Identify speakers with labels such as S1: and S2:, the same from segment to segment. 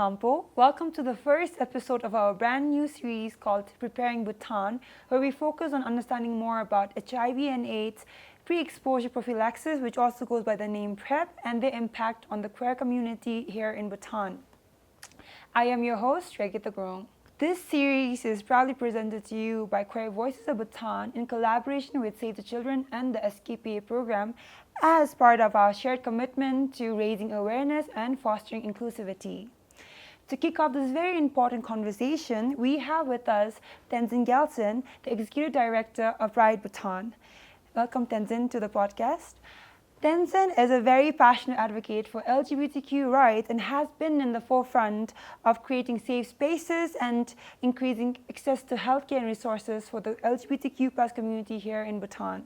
S1: Kampo. Welcome to the first episode of our brand new series called PrEParing Bhutan, where we focus on understanding more about HIV and AIDS, pre-exposure prophylaxis, which also goes by the name PrEP, and their impact on the queer community here in Bhutan. I am your host, Regita Gurung. This series is proudly presented to you by Queer Voices of Bhutan in collaboration with Save the Children and the SKPA Program as part of our shared commitment to raising awareness and fostering inclusivity. To kick off this very important conversation, we have with us Tenzin Gyeltshen, the Executive Director of Pride Bhutan. Welcome, Tenzin, to the podcast. Tenzin is a very passionate advocate for LGBTQ rights and has been in the forefront of creating safe spaces and increasing access to healthcare and resources for the LGBTQ+ community here in Bhutan.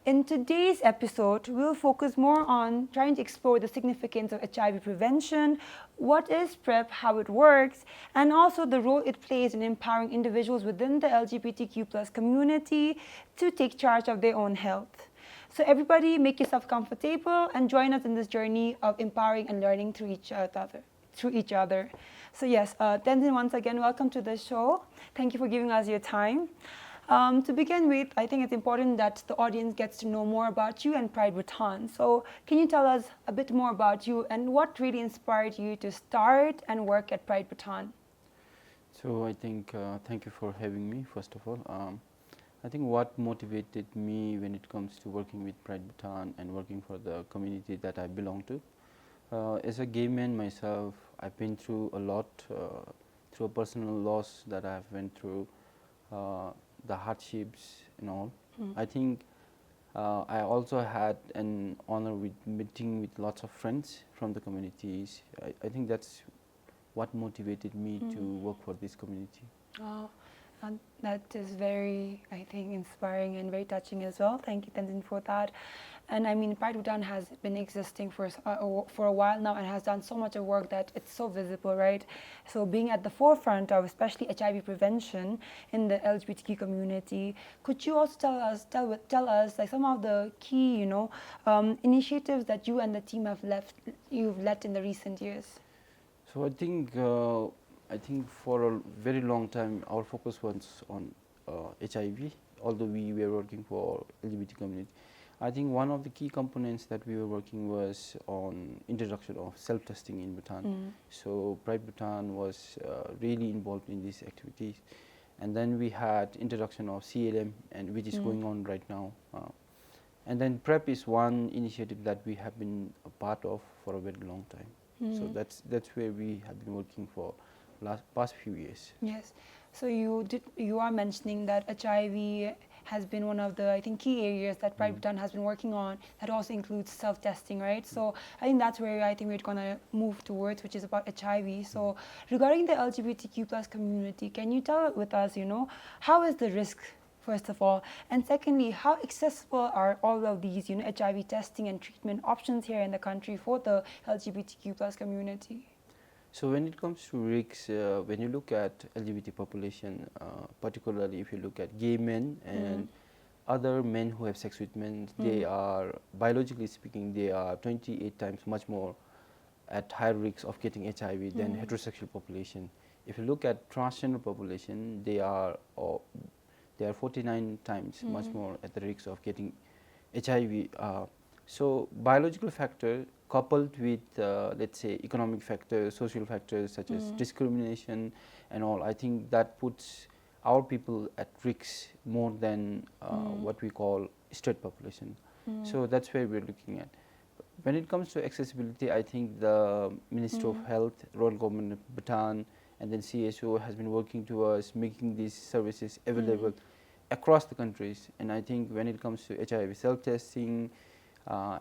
S1: In today's episode, we'll focus more on trying to explore the significance of HIV prevention, what is PrEP, how it works, and also the role it plays in empowering individuals within the LGBTQ+ community to take charge of their own health. So everybody make yourself comfortable and join us in this journey of empowering and learning through each other. So yes, Tenzin, once again, welcome to the show. Thank you for giving us your time. To begin with, I think it's important that the audience gets to know more about you and Pride Bhutan. So can you tell us a bit more about you and what really inspired you to start and work at Pride Bhutan?
S2: So I think, thank you for having me, first of all. I think what motivated me when it comes to working with Pride Bhutan and working for the community that I belong to. As a gay man myself, I've been through a lot, through a personal loss that I've went through, the hardships and all. I think I also had an honor with meeting with lots of friends from the communities. I think that's what motivated me to work for this community.
S1: And that is very, I think, inspiring and very touching as well. Thank you, Tenzin, for that. And I mean, Pride Bhutan has been existing for a while now and has done so much of work that it's so visible, right? So being at the forefront of especially HIV prevention in the LGBTQ community, could you also tell us like some of the key, initiatives that you and the team you've led in the recent years?
S2: So I think for a very long time our focus was on HIV, although we were working for LGBT community. I think one of the key components that we were working was on introduction of self-testing in Bhutan. So Pride Bhutan was really involved in these activities. And then we had introduction of CLM, and which is going on right now. And then PrEP is one initiative that we have been a part of for a very long time. So that's where we have been working for past few years.
S1: Yes. So you are mentioning that HIV has been one of the, I think, key areas that Pride Bhutan has been working on. That also includes self-testing, right? So I think that's where I think we're going to move towards, which is about HIV. So regarding the LGBTQ+ community, can you tell with us, how is the risk, first of all, and secondly, how accessible are all of these, HIV testing and treatment options here in the country for the LGBTQ+ community?
S2: So when it comes to risks, when you look at LGBT population, particularly if you look at gay men and other men who have sex with men, they are, biologically speaking, they are 28 times much more at higher risk of getting HIV than heterosexual population. If you look at transgender population, they are 49 times much more at the risk of getting HIV. So biological factor coupled with, let's say, economic factors, social factors such as discrimination and all, I think that puts our people at risk more than what we call straight population. So that's where we're looking at. When it comes to accessibility, I think the Ministry of Health, Royal Government of Bhutan, and then CSO has been working towards making these services available across the countries. And I think when it comes to HIV self-testing,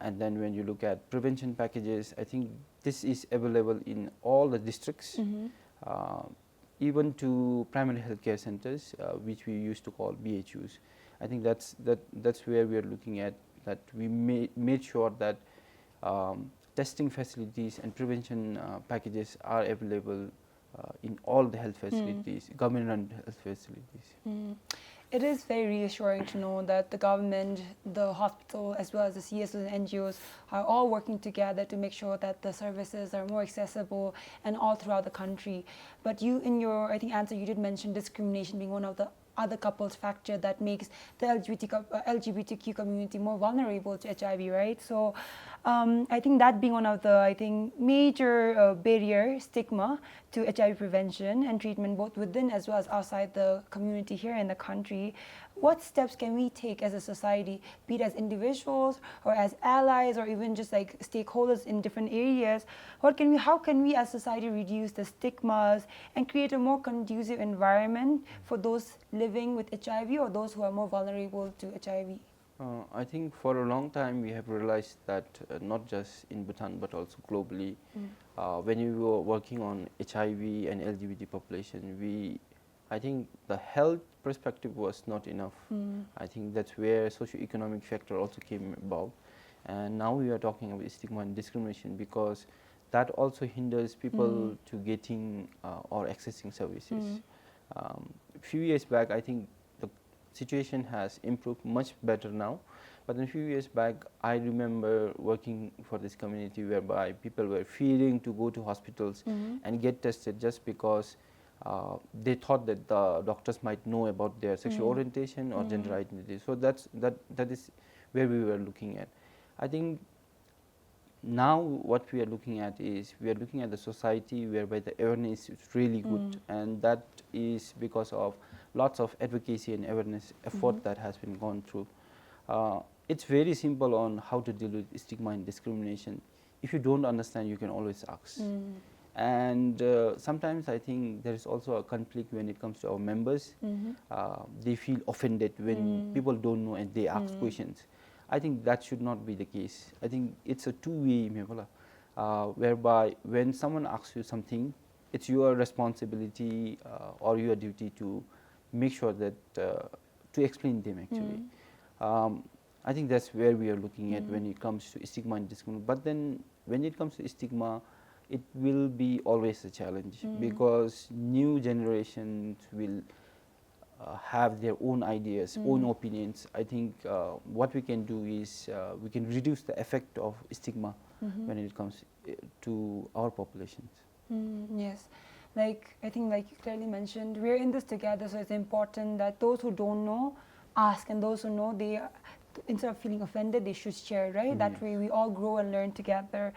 S2: and then when you look at prevention packages, I think this is available in all the districts, even to primary healthcare centers, which we used to call BHUs. I think that's where we are looking at, that we made sure that testing facilities and prevention packages are available in all the health facilities, government-run health facilities.
S1: It is very reassuring to know that the government, the hospital, as well as the CSOs and NGOs are all working together to make sure that the services are more accessible and all throughout the country. But you, in your, I think, answer, you did mention discrimination being one of the other couples factor that makes the LGBTQ community more vulnerable to HIV, right? So I think that being one of the, major barrier, stigma to HIV prevention and treatment, both within as well as outside the community here in the country. What steps can we take as a society, be it as individuals or as allies or even just like stakeholders in different areas? How can we as society reduce the stigmas and create a more conducive environment for those living with HIV or those who are more vulnerable to HIV?
S2: I think for a long time we have realized that not just in Bhutan but also globally, when we were working on HIV and LGBT population, I think the health perspective was not enough. I think that's where socio-economic factor also came about. And now we are talking about stigma and discrimination because that also hinders people to getting or accessing services. A few years back, I think the situation has improved much better now. But a few years back, I remember working for this community whereby people were fearing to go to hospitals and get tested just because they thought that the doctors might know about their sexual orientation or gender identity. So that is where we were looking at. I think now what we are looking at is we are looking at the society whereby the awareness is really good, and that is because of lots of advocacy and awareness effort that has been gone through. It's very simple on how to deal with stigma and discrimination. If you don't understand, you can always ask. And sometimes I think there is also a conflict when it comes to our members. They feel offended when people don't know and they ask questions. I think that should not be the case. I think it's a two-way, whereby when someone asks you something, it's your responsibility or your duty to make sure that to explain them actually. I think that's where we are looking at when it comes to stigma and discrimination. But then when it comes to stigma, it will be always a challenge because new generations will have their own ideas, own opinions. I think what we can do is we can reduce the effect of stigma when it comes to our populations.
S1: Yes, I think like you clearly mentioned, we're in this together, so it's important that those who don't know ask, and those who know, they instead of feeling offended, they should share, right? That way we all grow and learn together.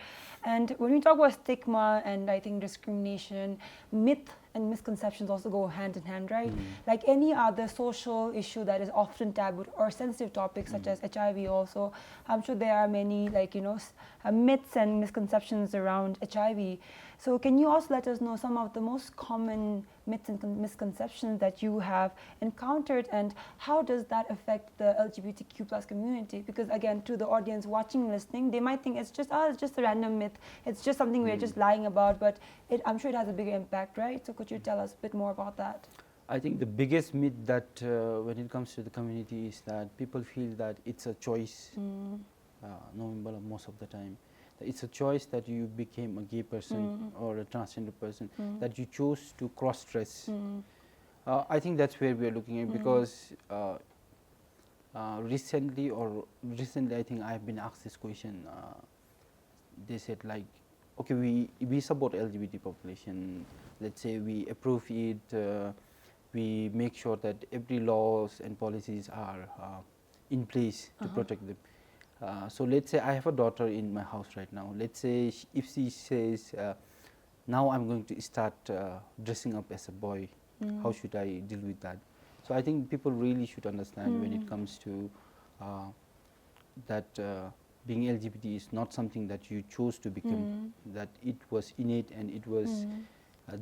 S1: And when we talk about stigma and I think discrimination, myth and misconceptions also go hand in hand, right? Like any other social issue that is often taboo or sensitive topics such as HIV also, I'm sure there are many myths and misconceptions around HIV. So can you also let us know some of the most common myths and misconceptions that you have encountered, and how does that affect the LGBTQ plus community? Because again, to the audience watching, listening, they might think it's just a random myth. It's just something we're just lying about, but I'm sure it has a bigger impact, right? So could you tell us a bit more about that?
S2: I think the biggest myth that when it comes to the community is that people feel that it's a choice, most of the time. It's a choice that you became a gay person or a transgender person, that you chose to cross-dress. I think that's where we are looking at because recently I think I have been asked this question. They said like, okay, we support LGBT population. Let's say we approve it. We make sure that every laws and policies are in place to protect them. So let's say I have a daughter in my house right now. Let's say if she says, now I'm going to start dressing up as a boy, how should I deal with that? So I think people really should understand when it comes to that being LGBT is not something that you chose to become, that it was innate and it was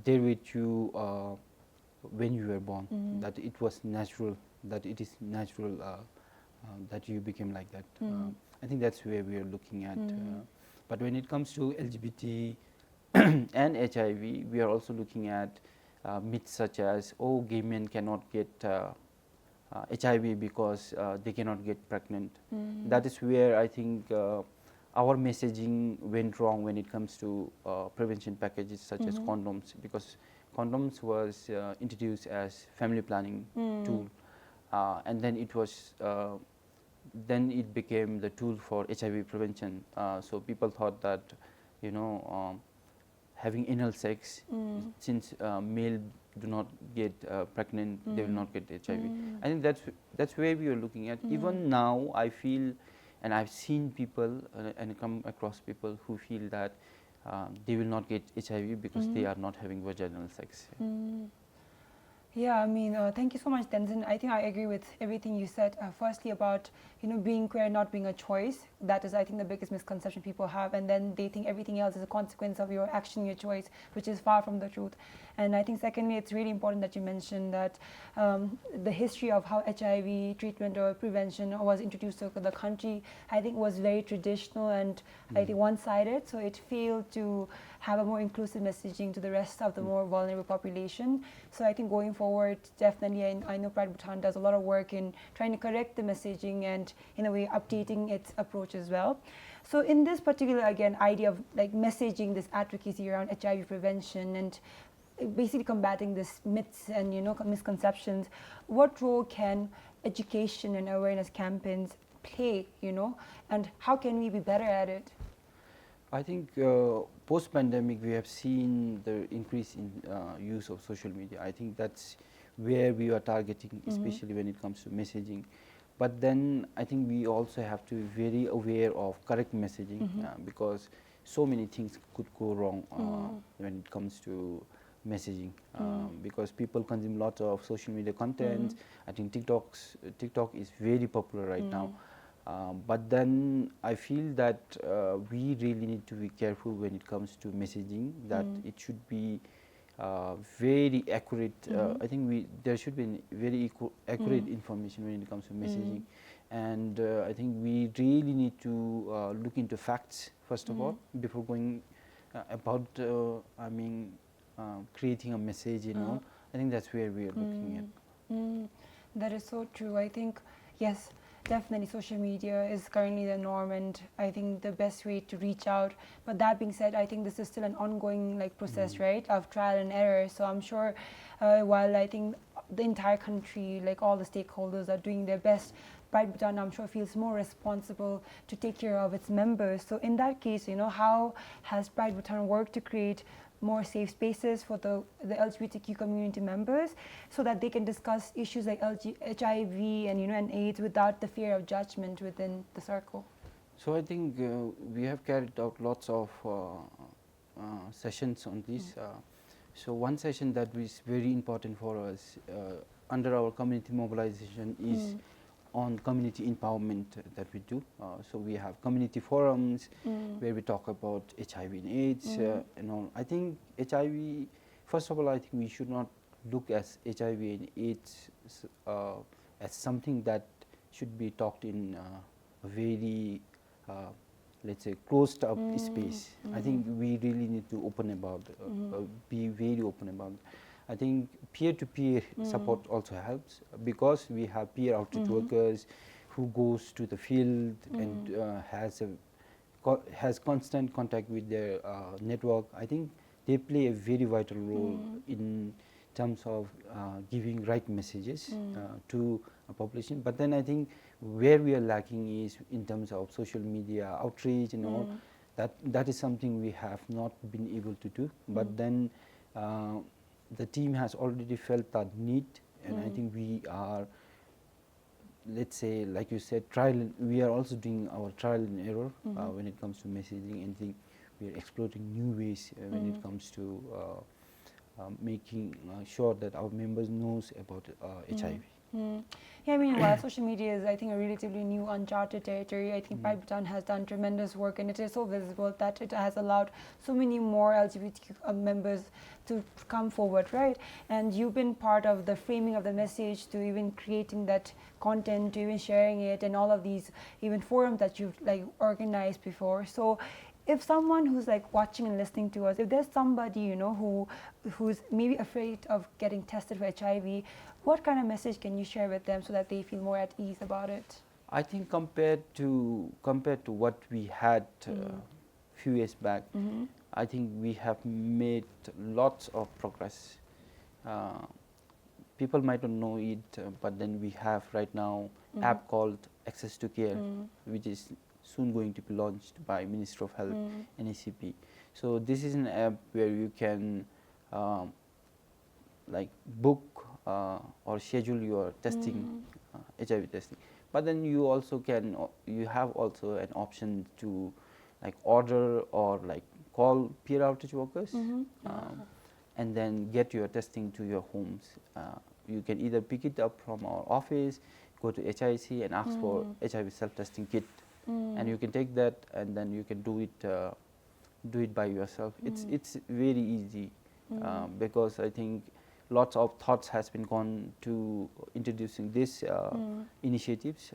S2: there with you when you were born, that it was natural, that it is natural that you became like that. I think that's where we are looking at. But when it comes to LGBT and HIV, we are also looking at myths such as, oh, gay men cannot get HIV because they cannot get pregnant. That is where I think our messaging went wrong when it comes to prevention packages such as condoms, because condoms was introduced as family planning tool, and then it became the tool for HIV prevention. So people thought that, you know, having anal sex, since male do not get pregnant, they will not get HIV. I think that's where we are looking at. Even now, I feel, and I've seen people and come across people who feel that they will not get HIV because they are not having vaginal sex.
S1: Yeah, I mean, thank you so much, Tenzin. I think I agree with everything you said. Firstly, about being queer not being a choice. That is, I think, the biggest misconception people have, and then they think everything else is a consequence of your action, your choice, which is far from the truth. And I think, secondly, it's really important that you mentioned that the history of how HIV treatment or prevention was introduced to the country, I think, was very traditional and I think one-sided. So it failed to have a more inclusive messaging to the rest of the more vulnerable population. So I think going forward, definitely, I know Pride Bhutan does a lot of work in trying to correct the messaging and in a way updating its approach as well. So in this particular, again, idea of like messaging this advocacy around HIV prevention and basically combating this myths and misconceptions, what role can education and awareness campaigns play, and how can we be better at it?
S2: I think post-pandemic we have seen the increase in use of social media. I think that's where we are targeting, especially when it comes to messaging. But then I think we also have to be very aware of correct messaging because so many things could go wrong when it comes to messaging because people consume lots of social media content. I think TikTok is very popular right now. But then I feel that we really need to be careful when it comes to messaging, that it should be very accurate. I think there should be very accurate information when it comes to messaging. And I think we really need to look into facts, first of all, before going about, creating a message, I think that's where we are looking at.
S1: That is so true. I think, yes, definitely social media is currently the norm and I think the best way to reach out. But that being said, I think this is still an ongoing process, right, of trial and error. So I'm sure while I think the entire country, like all the stakeholders are doing their best, Pride Bhutan, I'm sure, feels more responsible to take care of its members. So in that case, how has Pride Bhutan worked to create more safe spaces for the LGBTQ community members so that they can discuss issues like HIV and AIDS without the fear of judgment within the circle?
S2: So I think we have carried out lots of sessions on this. So one session that is very important for us under our community mobilization is on community empowerment that we do. So we have community forums where we talk about HIV and AIDS and all. I think HIV, first of all, I think we should not look at HIV and AIDS as something that should be talked in a very, let's say, closed up space. I think we really need to open about, be very open about it. I think peer-to-peer support also helps because we have peer outreach workers who goes to the field and has constant contact with their network. I think they play a very vital role in terms of giving right messages to a population. But then I think where we are lacking is in terms of social media outreach and all. That is something we have not been able to do. But then the team has already felt that need, and I think we are, let's say, like you said, we are also doing our trial and error when it comes to messaging, and think we are exploring new ways when it comes to making sure that our members knows about HIV.
S1: Yeah, I mean, while social media is, I think, a relatively new, uncharted territory, I think Pride Bhutan has done tremendous work, and it is so visible that it has allowed so many more LGBTQ members to come forward, right? And you've been part of the framing of the message, to even creating that content, to even sharing it, and all of these even forums that you've organized before. So if someone who's watching and listening to us, if there's somebody who's maybe afraid of getting tested for HIV, what kind of message can you share with them so that they feel more at ease about it?
S2: I think compared to what we had few years back, I think we have made lots of progress uh, people might not know it, but then we have right now app called Access to Care, which is soon going to be launched by Ministry of Health, NACP. So this is an app where you can like book or schedule your testing, HIV testing. But then you also can, you have also an option to like order or like call peer outreach workers, and then get your testing to your homes. You can either pick it up from our office, go to HIC and ask for HIV self-testing kit, and you can take that and then you can do it by yourself. It's very easy, because I think lots of thoughts has been gone to introducing this initiatives,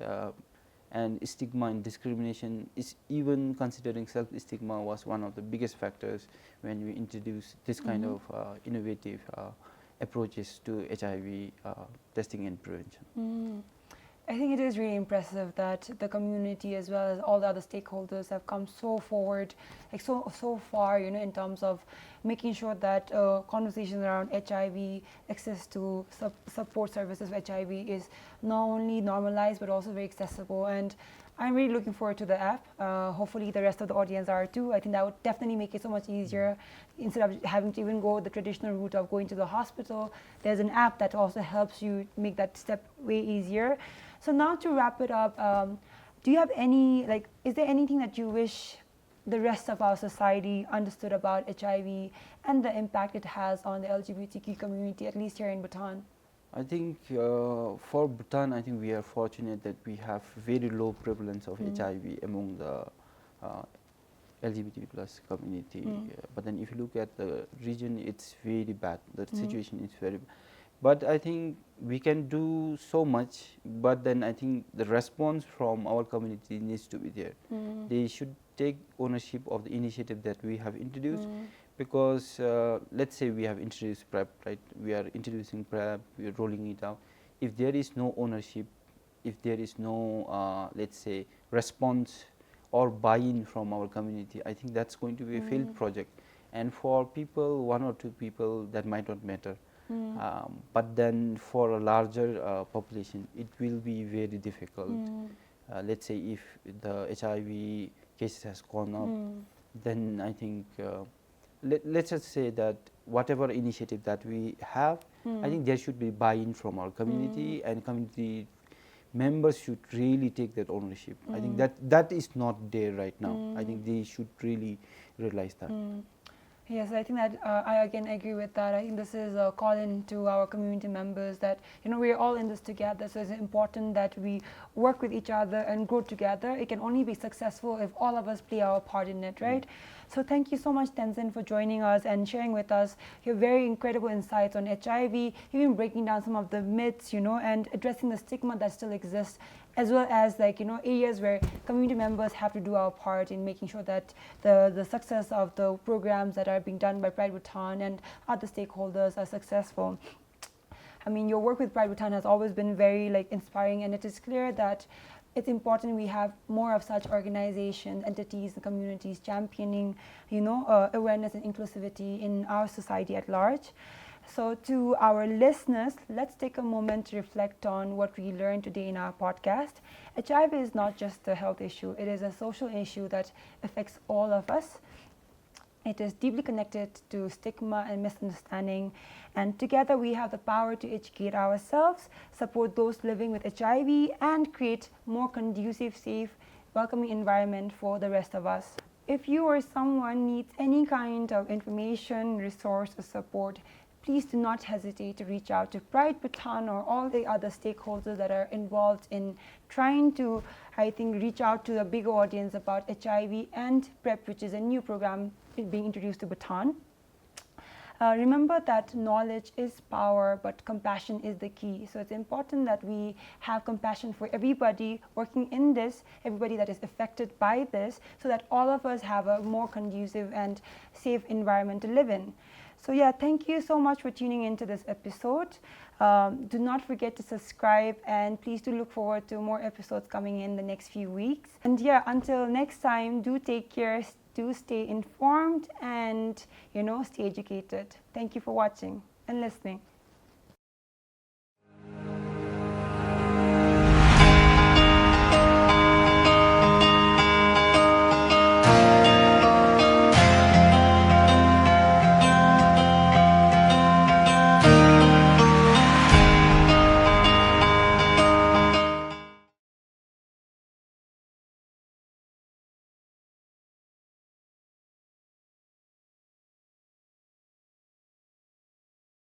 S2: and stigma and discrimination is even considering self-stigma was one of the biggest factors when we introduced this kind of innovative approaches to HIV testing and prevention.
S1: I think it is really impressive that the community as well as all the other stakeholders have come so forward, like so far, you know, in terms of making sure that conversations around HIV, access to support services for HIV is not only normalized but also very accessible. And I'm really looking forward to the app. Hopefully the rest of the audience are too. I think that would definitely make it so much easier. Instead of having to even go the traditional route of going to the hospital, there's an app that also helps you make that step way easier. So now to wrap it up, do you have any, like, is there anything that you wish the rest of our society understood about HIV and the impact it has on the LGBTQ community, at least here in Bhutan?
S2: I think for Bhutan, I think we are fortunate that we have very low prevalence of HIV among the LGBT plus community. But then if you look at the region, it's very bad. The situation is very bad. But I think we can do so much, but then I think the response from our community needs to be there. They should take ownership of the initiative that we have introduced, because let's say we have introduced PrEP, right? We are introducing PrEP, we are rolling it out. If there is no ownership, if there is no, let's say, response or buy-in from our community, I think that's going to be a failed project. And for people, 1 or 2 people, that might not matter. But then for a larger population, it will be very difficult. Let's say if the HIV cases has gone up, then I think let's just say that whatever initiative that we have, I think there should be buy-in from our community, and community members should really take that ownership. I think that is not there right now. I think they should really realize that.
S1: Yes, I think that I again agree with that. I think this is a call in to our community members that, you know, we're all in this together. So it's important that we work with each other and grow together. It can only be successful if all of us play our part in it, right? So thank you so much, Tenzin, for joining us and sharing with us your very incredible insights on HIV, even breaking down some of the myths, you know, and addressing the stigma that still exists, as well as, like, you know, areas where community members have to do our part in making sure that the success of the programs that are being done by Pride Bhutan and other stakeholders are successful. I mean, your work with Pride Bhutan has always been very, like, inspiring, and it is clear that it's important we have more of such organizations, entities, and communities championing, you know, awareness and inclusivity in our society at large. So to our listeners, let's take a moment to reflect on what we learned today in our podcast. HIV is not just a health issue, it is a social issue that affects all of us. It is deeply connected to stigma and misunderstanding, and together we have the power to educate ourselves, support those living with HIV, and create more conducive, safe, welcoming environment for the rest of us. If you or someone needs any kind of information, resource, or support, please do not hesitate to reach out to Pride Bhutan or all the other stakeholders that are involved in trying to, I think, reach out to a bigger audience about HIV and PrEP, which is a new program being introduced to Bhutan. Remember that knowledge is power, but compassion is the key. So it's important that we have compassion for everybody working in this, everybody that is affected by this, so that all of us have a more conducive and safe environment to live in. So yeah, thank you so much for tuning into this episode. Do not forget to subscribe, and please do look forward to more episodes coming in the next few weeks. And yeah, until next time, do take care, do stay informed, and, you know, stay educated. Thank you for watching and listening.